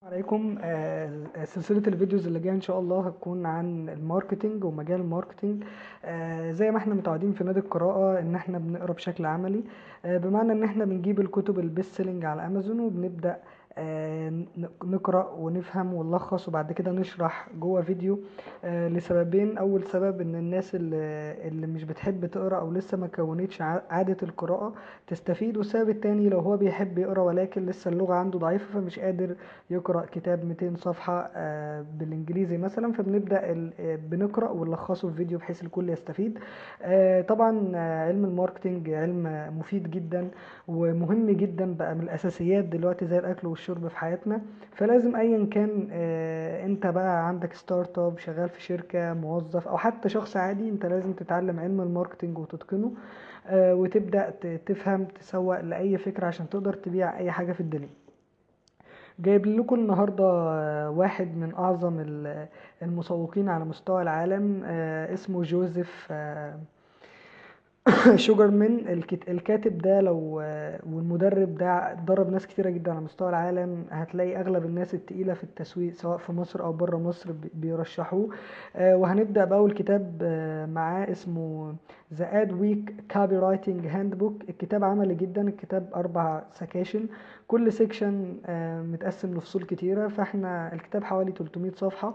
عليكم. سلسلة الفيديوز اللي جاية إن شاء الله هتكون عن الماركتينج ومجال الماركتينج. زي ما احنا متعودين في نادي القراءة إن احنا بنقرا بشكل عملي، بمعنى إن احنا بنجيب الكتب البيست سيلينج على أمازون وبنبدأ نقرأ ونفهم ونلخص وبعد كده نشرح جوه فيديو. لسببين: أول سبب إن الناس اللي مش بتحب تقرأ أو لسه ما كونتش عادة القراءة تستفيد، والسبب التاني لو هو بيحب يقرأ ولكن لسه اللغة عنده ضعيفة فمش قادر يقرأ كتاب 200 صفحة بالإنجليزي مثلا، فبنبدأ بنقرأ ونلخصه في فيديو بحيث الكل يستفيد. طبعا علم الماركتينج علم مفيد جدا ومهم جدا، بقى من الأساسيات دلوقتي زي الأكل والشرب في حياتنا. فلازم أيا كان أنت بقى عندك ستارت اب، شغال في شركة، موظف، أو حتى شخص عادي، أنت لازم تتعلم علم الماركتينج وتتقنه، وتبدأ تفهم تسوق لأي فكرة عشان تقدر تبيع أي حاجة في الدنيا. جايب لكم النهاردة واحد من أعظم المسوقين على مستوى العالم، اسمه جوزيف شوجرمان. الكاتب ده لو والمدرب ده درب ناس كتيرة جدا على مستوى العالم. هتلاقي أغلب الناس التقيلة في التسويق سواء في مصر أو بره مصر بيرشحوه. وهنبدأ بأول كتاب معاه اسمه The Ad Week Copywriting Handbook. الكتاب عملي جدا، الكتاب 4 سكاشن، كل سيكشن متقسم لفصول كتيرة، فاحنا الكتاب حوالي 300 صفحة.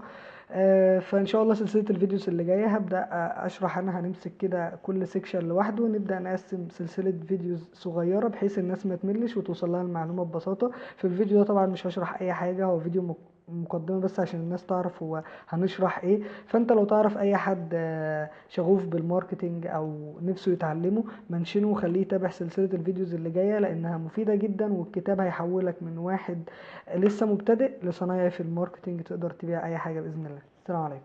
فان شاء الله سلسله الفيديوز اللي جايه هبدا اشرح. انا هنمسك كده كل سيكشن لوحده ونبدا نقسم سلسله فيديوز صغيره بحيث الناس ما تملش وتوصل لها المعلومه ببساطه. في الفيديو ده طبعا مش هشرح اي حاجه، هو فيديو مقدمه بس عشان الناس تعرف هو هنشرح ايه. فانت لو تعرف اي حد شغوف بالماركتينج او نفسه يتعلمه، منشنه وخليه يتابع سلسله الفيديوز اللي جايه لانها مفيده جدا، والكتاب هيحولك من واحد لسه مبتدئ لصنايعي في الماركتينج، تقدر تبيع اي حاجه باذن الله. السلام عليكم.